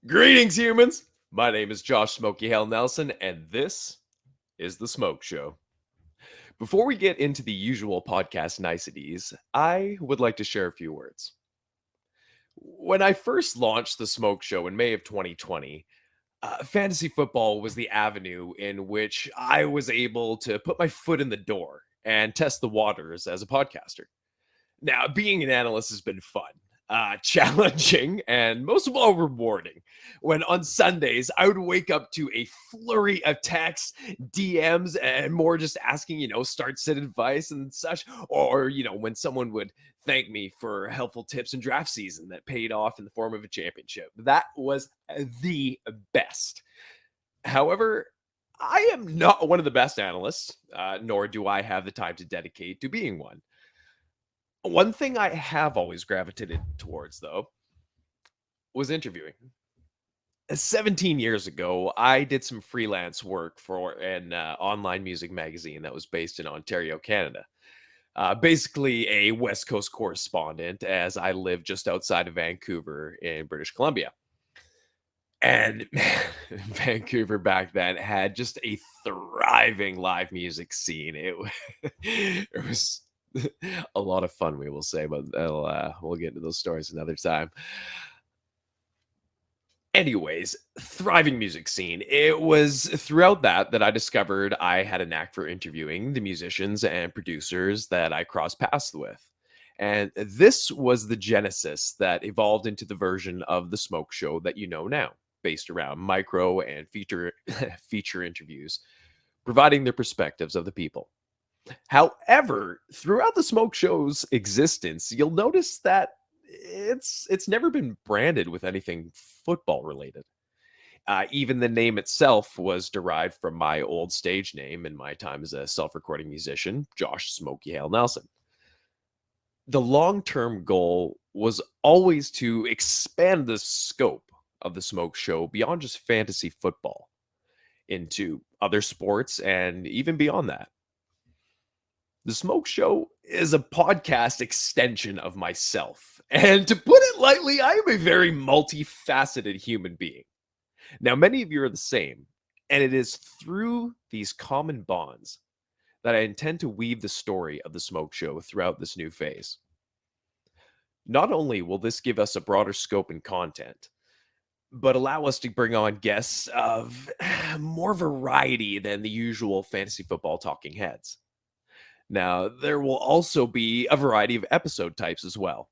Greetings, humans! My name is Josh Smokey Hell Nelson, and this is The Smoke Show. Before we get into the usual podcast niceties, I would like to share a few words. When I first launched The Smoke Show in May of 2020, fantasy football was the avenue in which I was able to put my foot in the door and test the waters as a podcaster. Now, being an analyst has been fun, challenging, and most of all, rewarding. When on Sundays, I would wake up to a flurry of texts, DMs, and more just asking, start sit advice and such. Or, when someone would thank me for helpful tips in draft season that paid off in the form of a championship. That was the best. However, I am not one of the best analysts, nor do I have the time to dedicate to being one. One thing I have always gravitated towards, though, was interviewing. 17 years ago, I did some freelance work for an online music magazine that was based in Ontario, Canada. Basically, a West Coast correspondent, as I lived just outside of Vancouver in British Columbia. And Vancouver back then had just a thriving live music scene. It was a lot of fun, we will say, but we'll get into those stories another time. Anyways, thriving music scene. It was throughout that I discovered I had a knack for interviewing the musicians and producers that I crossed paths with. And this was the genesis that evolved into the version of the Smoke Show that you know now, based around micro and feature interviews, providing the perspectives of the people. However, throughout the Smoke Show's existence, you'll notice that it's never been branded with anything football related. Even the name itself was derived from my old stage name in my time as a self-recording musician, Josh Smokey Hale Nelson. The long-term goal was always to expand the scope of the Smoke Show beyond just fantasy football into other sports and even beyond that. The Smoke Show is a podcast extension of myself. And to put it lightly, I am a very multifaceted human being. Now, many of you are the same, and it is through these common bonds that I intend to weave the story of the Smoke Show throughout this new phase. Not only will this give us a broader scope and content, but allow us to bring on guests of more variety than the usual fantasy football talking heads. Now, there will also be a variety of episode types as well,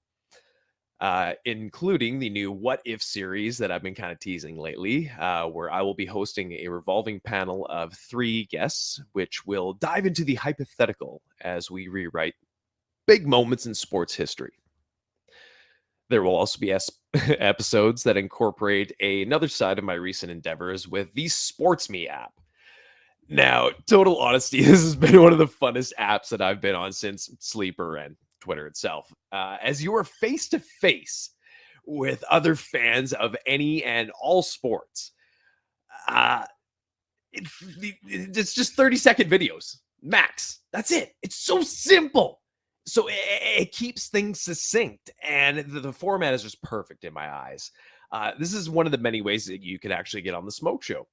including the new What If series that I've been kind of teasing lately, where I will be hosting a revolving panel of 3 guests, which will dive into the hypothetical as we rewrite big moments in sports history. There will also be episodes that incorporate another side of my recent endeavors with the Sports Me app. Now, total honesty, this has been one of the funnest apps that I've been on since Sleeper and Twitter itself, as you are face to face with other fans of any and all sports. It's just 30-second videos, max. That's it. It's so simple. So it keeps things succinct, and the format is just perfect in my eyes. This is one of the many ways that you can actually get on the Smoke Show.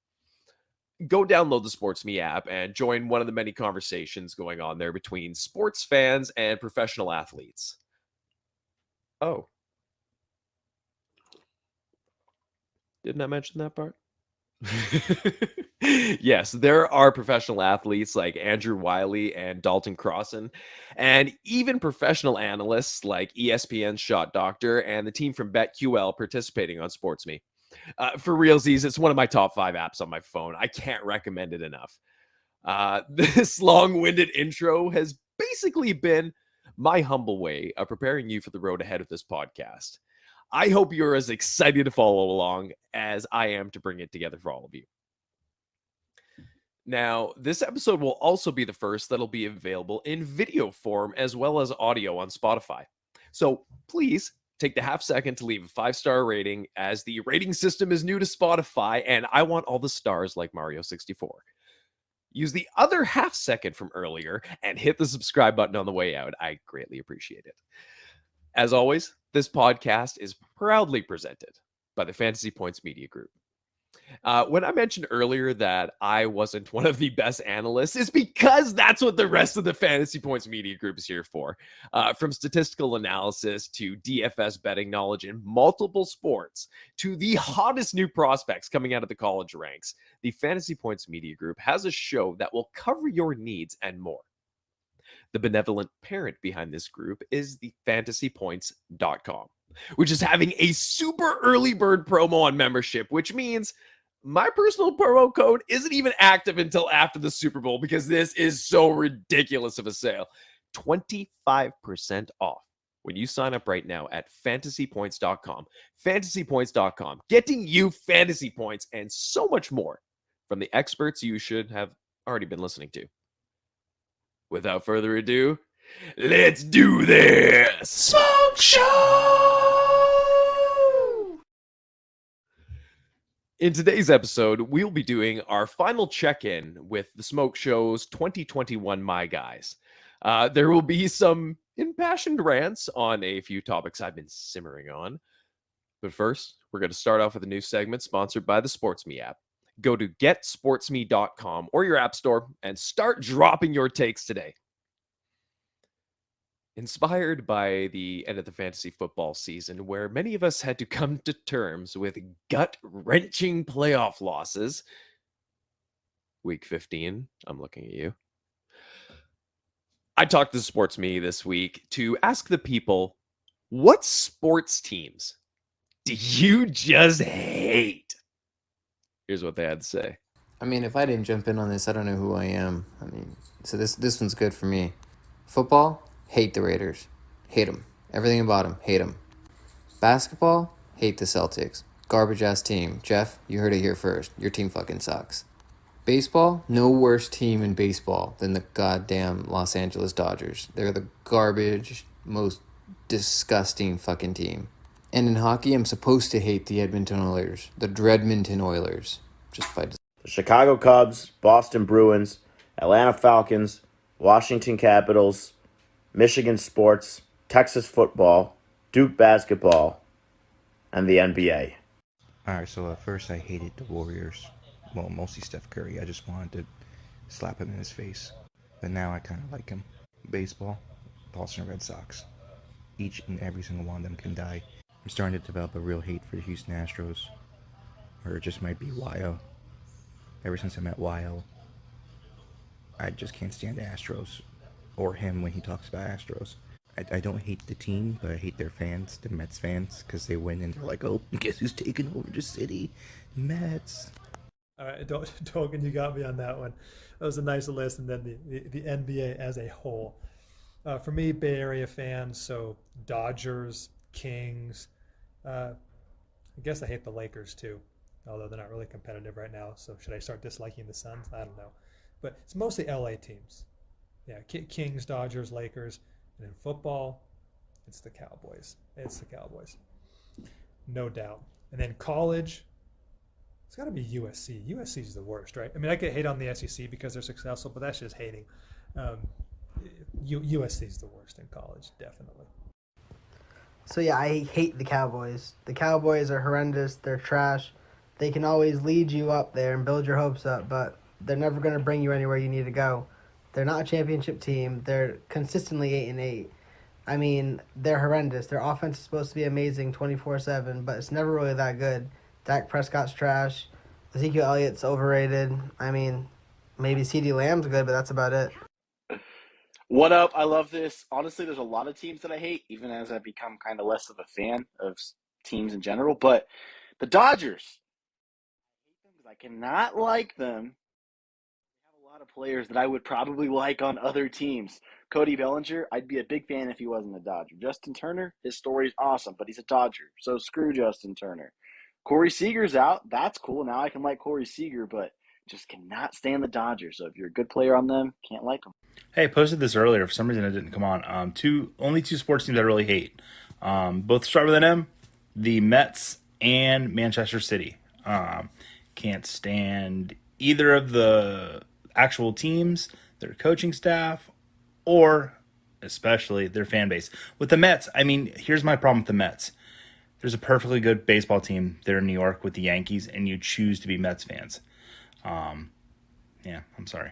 Go download the Sports Me app and join one of the many conversations going on there between sports fans and professional athletes. Oh, didn't I mention that part? Yes, there are professional athletes like Andrew Wiley and Dalton Crossan, and even professional analysts like ESPN's Shot Doctor and the team from BetQL participating on Sports Me. For realsies, it's one of my top 5 apps on my phone. I can't recommend it enough. This long-winded intro has basically been my humble way of preparing you for the road ahead of this podcast. I hope you're as excited to follow along as I am to bring it together for all of you. Now, this episode will also be the first that'll be available in video form as well as audio on Spotify. So please take the half second to leave a 5-star rating, as the rating system is new to Spotify and I want all the stars like Mario 64. Use the other half second from earlier and hit the subscribe button on the way out. I greatly appreciate it. As always, this podcast is proudly presented by the Fantasy Points Media Group. When I mentioned earlier that I wasn't one of the best analysts, is because that's what the rest of the Fantasy Points Media Group is here for. From statistical analysis to DFS betting knowledge in multiple sports to the hottest new prospects coming out of the college ranks, the Fantasy Points Media Group has a show that will cover your needs and more. The benevolent parent behind this group is the fantasypoints.com, which is having a super early bird promo on membership, which means my personal promo code isn't even active until after the Super Bowl because this is so ridiculous of a sale. 25% off when you sign up right now at fantasypoints.com. Fantasypoints.com, getting you fantasy points and so much more from the experts you should have already been listening to. Without further ado, let's do this! Smoke Show! In today's episode, we'll be doing our final check-in with the Smoke Show's 2021 My Guys. There will be some impassioned rants on a few topics I've been simmering on. But first, we're going to start off with a new segment sponsored by the SportsMe app. Go to getsportsme.com or your app store and start dropping your takes today. Inspired by the end of the fantasy football season, where many of us had to come to terms with gut-wrenching playoff losses. Week 15, I'm looking at you. I talked to SportsMe this week to ask the people, what sports teams do you just hate? Here's what they had to say. I mean, if I didn't jump in on this, I don't know who I am. I mean, so this one's good for me. Football, hate the Raiders. Hate them. Everything about them, hate them. Basketball, hate the Celtics. Garbage-ass team. Jeff, you heard it here first. Your team fucking sucks. Baseball, no worse team in baseball than the goddamn Los Angeles Dodgers. They're the garbage, most disgusting fucking team. And in hockey, I'm supposed to hate the Edmonton Oilers. The Dreadmonton Oilers. Just by the Chicago Cubs, Boston Bruins, Atlanta Falcons, Washington Capitals, Michigan sports, Texas football, Duke basketball, and the NBA. All right, so at first I hated the Warriors. Well, mostly Steph Curry. I just wanted to slap him in his face. But now I kind of like him. Baseball, Boston Red Sox. Each and every single one of them can die. I'm starting to develop a real hate for the Houston Astros. Or it just might be Wyo. Ever since I met Wyo, I just can't stand the Astros. Or him when he talks about Astros. I don't hate the team, but I hate their fans, the Mets fans, because they win and they're like, oh, guess who's taking over the city? Mets. All right, Dogan, you got me on that one. That was a nice list, and then the NBA as a whole. For me, Bay Area fans, so Dodgers, Kings. I guess I hate the Lakers too, although they're not really competitive right now. So should I start disliking the Suns? I don't know. But it's mostly LA teams. Yeah, Kings, Dodgers, Lakers. And in football, it's the Cowboys. It's the Cowboys. No doubt. And then college, it's got to be USC. USC is the worst, right? I mean, I get hate on the SEC because they're successful, but that's just hating. USC is the worst in college, definitely. So yeah, I hate the Cowboys. The Cowboys are horrendous. They're trash. They can always lead you up there and build your hopes up, but they're never going to bring you anywhere you need to go. They're not a championship team. They're consistently 8-8. I mean, they're horrendous. Their offense is supposed to be amazing 24/7, but it's never really that good. Dak Prescott's trash. Ezekiel Elliott's overrated. I mean, maybe CeeDee Lamb's good, but that's about it. What up? I love this. Honestly, there's a lot of teams that I hate, even as I've become kind of less of a fan of teams in general. But the Dodgers, I hate them because I cannot like them. They have a lot of players that I would probably like on other teams. Cody Bellinger, I'd be a big fan if he wasn't a Dodger. Justin Turner, his story's awesome, but he's a Dodger, so screw Justin Turner. Corey Seager's out. That's cool. Now I can like Corey Seager, but just cannot stand the Dodgers. So if you're a good player on them, can't like them. Hey, I posted this earlier. For some reason, it didn't come on. Only two sports teams I really hate. Both start with an M. The Mets and Manchester City. Can't stand either of the actual teams, their coaching staff, or especially their fan base. With the Mets, I mean, here's my problem with the Mets. there's a perfectly good baseball team there in New York with the Yankees, and you choose to be Mets fans. Yeah, I'm sorry.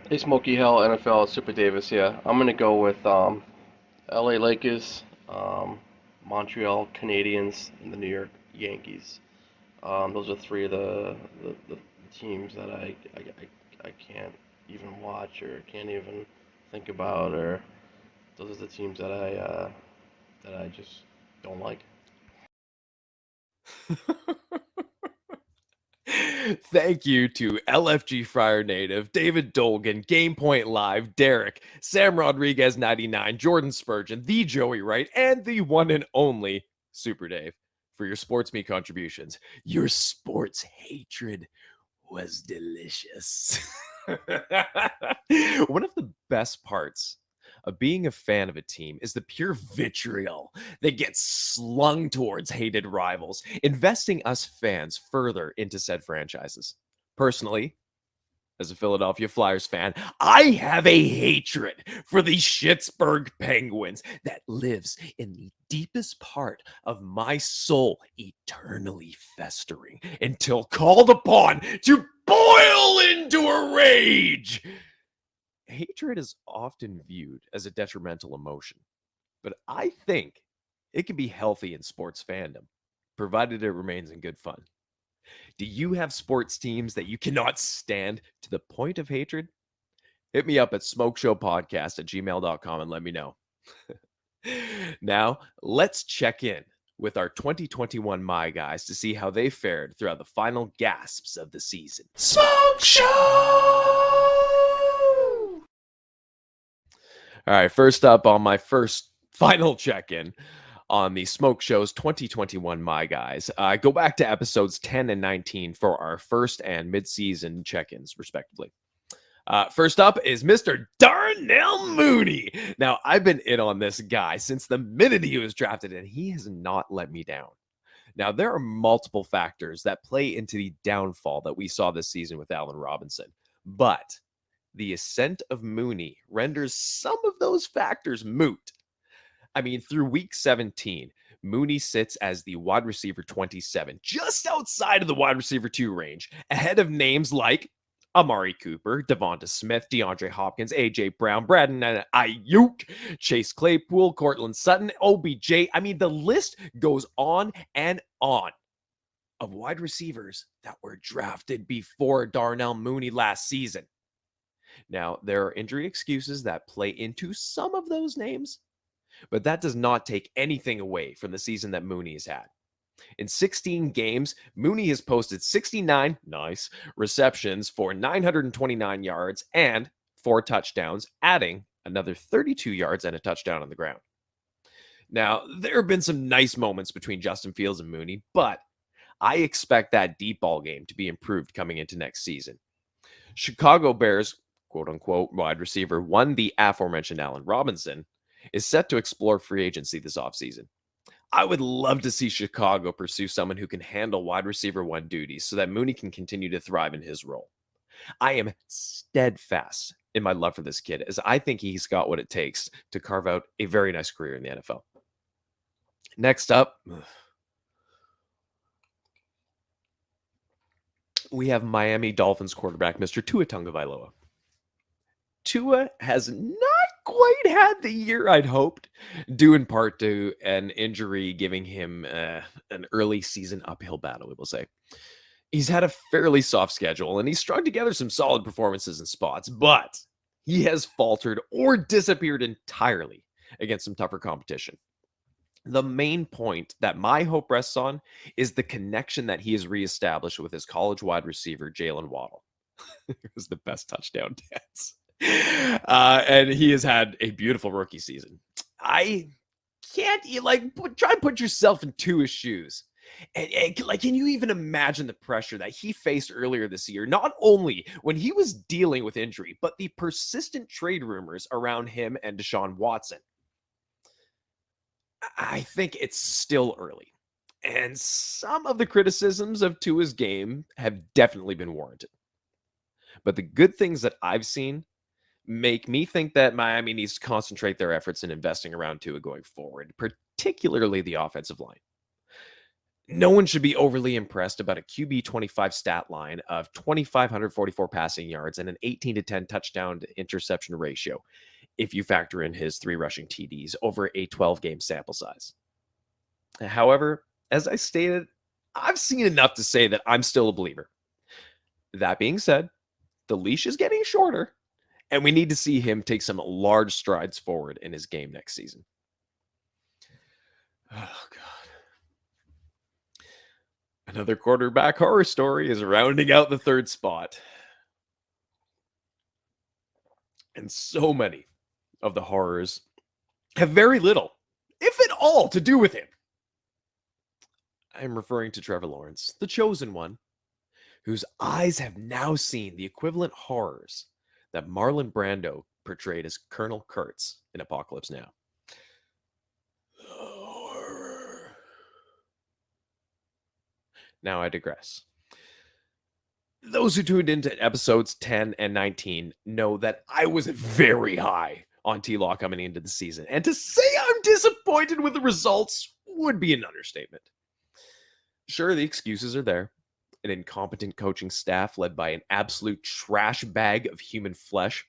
Hey, Smokey Hell, NFL, Super Davis. Yeah, I'm gonna go with L.A. Lakers, Montreal Canadiens, and the New York Yankees. Those are three of the teams that I can't even watch or can't even think about, or those are the teams that I just don't like. Thank you to LFG Friar Native, David Dolgan, Game Point Live, Derek, Sam Rodriguez 99, Jordan Spurgeon, the Joey Wright, and the one and only Super Dave for your sports me contributions. Your sports hatred was delicious. One of the best parts of being a fan of a team is the pure vitriol that gets slung towards hated rivals, investing us fans further into said franchises. Personally, as a Philadelphia Flyers fan, I have a hatred for the Schittsburg Penguins that lives in the deepest part of my soul, eternally festering until called upon to boil into a rage. Hatred is often viewed as a detrimental emotion, but I think it can be healthy in sports fandom, provided it remains in good fun. Do you have sports teams that you cannot stand to the point of hatred? Hit me up at smokeshowpodcast@gmail.com and let me know. Now, let's check in with our 2021 My Guys to see how they fared throughout the final gasps of the season. Smoke Show! All right, first up on my first final check-in on the Smoke Show's 2021 My Guys. Go back to episodes 10 and 19 for our first and mid-season check-ins, respectively. First up is Mr. Darnell Mooney. Now, I've been in on this guy since the minute he was drafted, and he has not let me down. Now, there are multiple factors that play into the downfall that we saw this season with Allen Robinson, but the ascent of Mooney renders some of those factors moot. I mean, through week 17, Mooney sits as the wide receiver 27, just outside of the wide receiver 2 range, ahead of names like Amari Cooper, Devonta Smith, DeAndre Hopkins, A.J. Brown, Brandon Ayuk, Chase Claypool, Cortland Sutton, OBJ. I mean, the list goes on and on of wide receivers that were drafted before Darnell Mooney last season. Now, there are injury excuses that play into some of those names, but that does not take anything away from the season that Mooney has had. In 16 games, Mooney has posted 69 receptions for 929 yards and 4 touchdowns, adding another 32 yards and a touchdown on the ground. Now, there have been some nice moments between Justin Fields and Mooney, but I expect that deep ball game to be improved coming into next season. Chicago Bears, quote unquote, wide receiver one, the aforementioned Allen Robinson, is set to explore free agency this offseason. I would love to see Chicago pursue someone who can handle wide receiver one duties so that Mooney can continue to thrive in his role. I am steadfast in my love for this kid, as I think he's got what it takes to carve out a very nice career in the NFL. Next up, we have Miami Dolphins quarterback, Mr. Tua Tagovailoa. Tua has not quite had the year I'd hoped, due in part to an injury giving him an early season uphill battle, we will say. He's had a fairly soft schedule, and he's strung together some solid performances in spots, but he has faltered or disappeared entirely against some tougher competition. The main point that my hope rests on is the connection that he has reestablished with his college wide receiver, Jalen Waddle. It was the best touchdown dance. And he has had a beautiful rookie season. I can't try and put yourself in Tua's shoes. And can you even imagine the pressure that he faced earlier this year? Not only when he was dealing with injury, but the persistent trade rumors around him and Deshaun Watson. I think it's still early, and some of the criticisms of Tua's game have definitely been warranted. But the good things that I've seen make me think that Miami needs to concentrate their efforts in investing around Tua going forward, particularly the offensive line. No one should be overly impressed about a QB 25 stat line of 2,544 passing yards and an 18 to 10 touchdown to interception ratio if you factor in his 3 rushing TDs over a 12-game sample size. However, as I stated, I've seen enough to say that I'm still a believer. That being said, the leash is getting shorter, and we need to see him take some large strides forward in his game next season. Oh, God. Another quarterback horror story is rounding out the third spot. And so many of the horrors have very little, if at all, to do with him. I'm referring to Trevor Lawrence, the chosen one, whose eyes have now seen the equivalent horrors that Marlon Brando portrayed as Colonel Kurtz in Apocalypse Now. Now I digress. Those who tuned into episodes 10 and 19 know that I was very high on T-Law coming into the season. And to say I'm disappointed with the results would be an understatement. Sure, the excuses are there. An incompetent coaching staff led by an absolute trash bag of human flesh.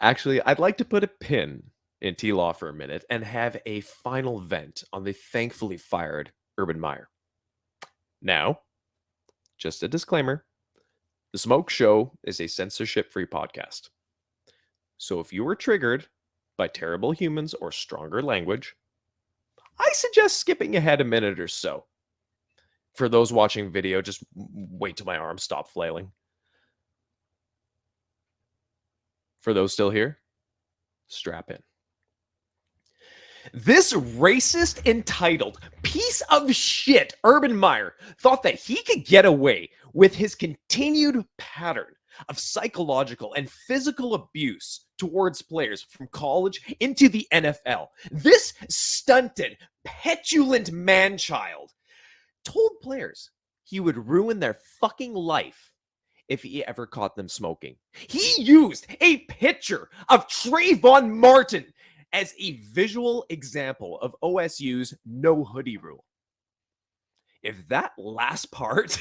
Actually, I'd like to put a pin in T-Law for a minute and have a final vent on the thankfully fired Urban Meyer. Now, just a disclaimer, The Smoke Show is a censorship-free podcast. So if you were triggered by terrible humans or stronger language, I suggest skipping ahead a minute or so. For those watching video, just wait till my arms stop flailing. For those still here, strap in. This racist, entitled piece of shit, Urban Meyer, thought that he could get away with his continued pattern of psychological and physical abuse towards players from college into the NFL. This stunted, petulant man-child told players he would ruin their fucking life if he ever caught them smoking. He used a picture of Trayvon Martin as a visual example of OSU's no hoodie rule. If that last part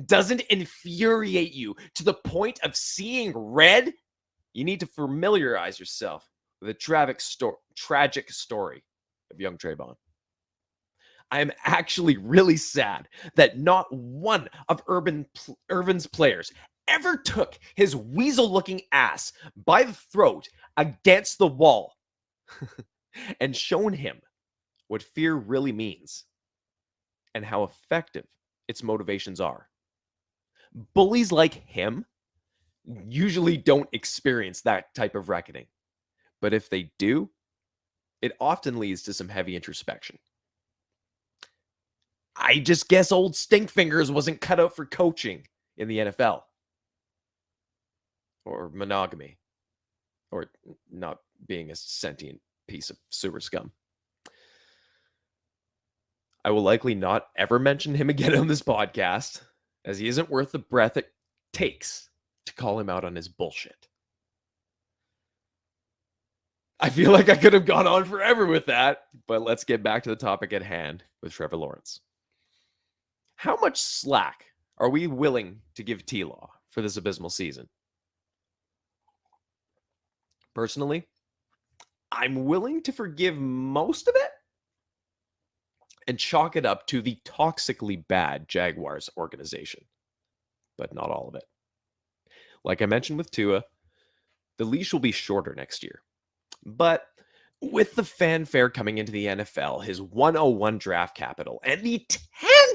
doesn't infuriate you to the point of seeing red, you need to familiarize yourself with the tragic story of young Trayvon. I am actually really sad that not one of Urban's players ever took his weasel-looking ass by the throat against the wall and shown him what fear really means and how effective its motivations are. Bullies like him usually don't experience that type of reckoning, but if they do, it often leads to some heavy introspection. I just guess old Stinkfingers wasn't cut out for coaching in the NFL. Or monogamy. Or not being a sentient piece of sewer scum. I will likely not ever mention him again on this podcast, as he isn't worth the breath it takes to call him out on his bullshit. I feel like I could have gone on forever with that, but let's get back to the topic at hand with Trevor Lawrence. How much slack are we willing to give T-Law for this abysmal season? Personally, I'm willing to forgive most of it and chalk it up to the toxically bad Jaguars organization, but not all of it. Like I mentioned with Tua, the leash will be shorter next year. But with the fanfare coming into the NFL, his 101 draft capital, and the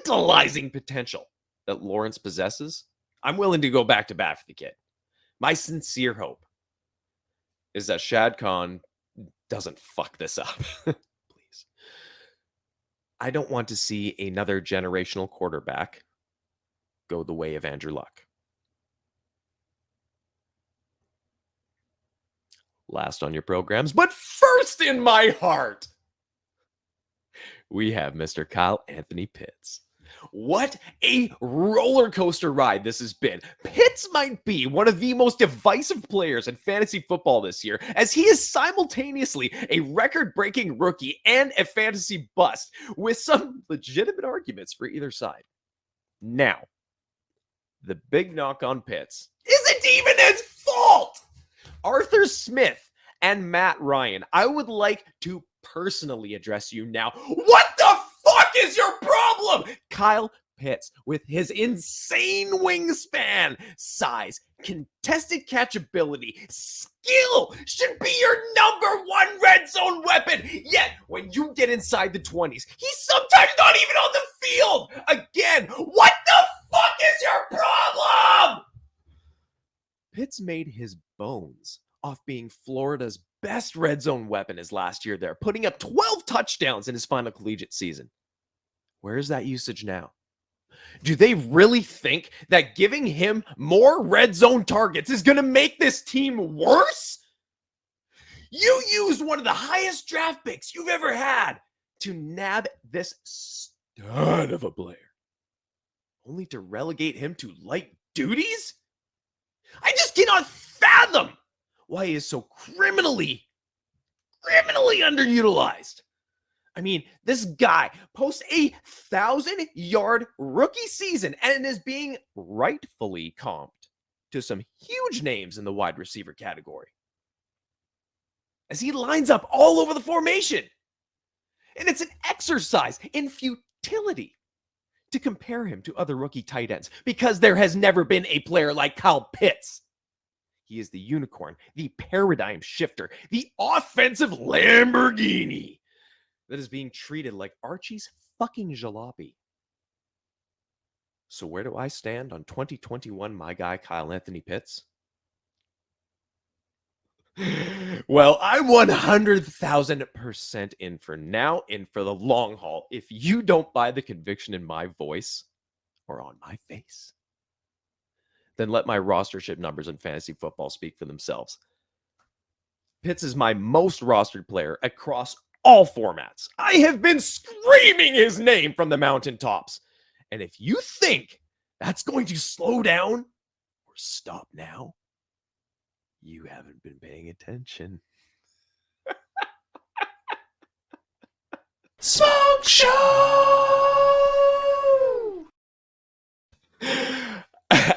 tantalizing potential that Lawrence possesses, I'm willing to go back to bat for the kid. My sincere hope is that Shad Khan doesn't fuck this up. Please. I don't want to see another generational quarterback go the way of Andrew Luck. Last on your programs, but first in my heart, we have Mr. Kyle Anthony Pitts. What a roller coaster ride this has been. Pitts might be one of the most divisive players in fantasy football this year, as he is simultaneously a record-breaking rookie and a fantasy bust, with some legitimate arguments for either side. Now, the big knock on Pitts isn't even his fault! Arthur Smith and Matt Ryan, I would like to personally address you now. What the fuck is your problem? Kyle Pitts, with his insane wingspan, size, contested catchability, skill, should be your number one red zone weapon. Yet, when you get inside the 20s, he's sometimes not even on the field. Again, what the fuck is your problem? Pitts made his bones off being Florida's best red zone weapon his last year there, putting up 12 touchdowns in his final collegiate season. Where is that usage now? Do they really think that giving him more red zone targets is going to make this team worse? You used one of the highest draft picks you've ever had to nab this stud of a player, only to relegate him to light duties? I just cannot fathom why he is so criminally underutilized. I mean, this guy posts a 1,000-yard rookie season and is being rightfully comped to some huge names in the wide receiver category, as he lines up all over the formation. And it's an exercise in futility to compare him to other rookie tight ends, because there has never been a player like Kyle Pitts. He is the unicorn, the paradigm shifter, the offensive Lamborghini that is being treated like Archie's fucking jalopy. So where do I stand on 2021, my guy, Kyle Anthony Pitts? Well, I'm 100,000% in for now, in for the long haul. If you don't buy the conviction in my voice or on my face, then let my rostership numbers in fantasy football speak for themselves. Pitts is my most rostered player across all formats. I have been screaming his name from the mountaintops. And if you think that's going to slow down or stop now, you haven't been paying attention. Smoke Show!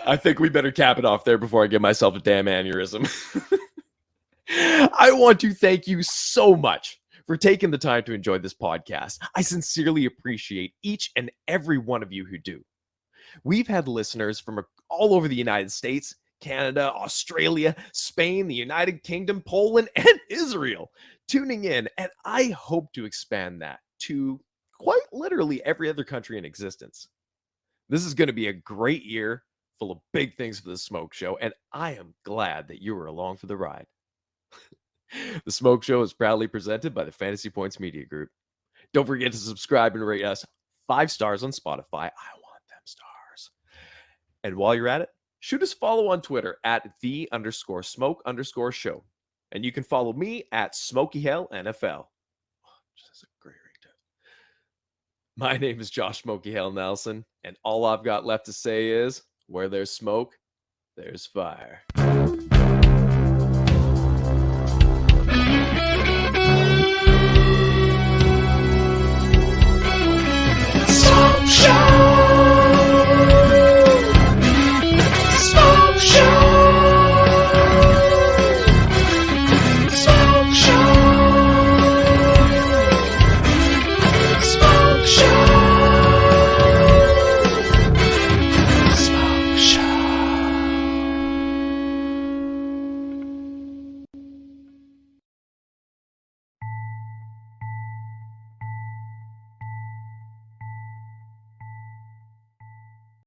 I think we better cap it off there before I give myself a damn aneurysm. I want to thank you so much for taking the time to enjoy this podcast. I sincerely appreciate each and every one of you who do. We've had listeners from all over the United States, Canada, Australia, Spain, the United Kingdom, Poland, and Israel tuning in, and I hope to expand that to quite literally every other country in existence. This is going to be a great year full of big things for the Smoke Show, and I am glad that you were along for the ride. The Smoke Show is proudly presented by the Fantasy Points Media Group. Don't forget to subscribe and rate us 5 stars on Spotify. I want them stars. And while you're at it, shoot us a follow on Twitter at @the_smoke_show. And you can follow me at SmokeyHellNFL. That's a great ringtone. My name is Josh Smokey Hell Nelson, and all I've got left to say is, where there's smoke, there's fire.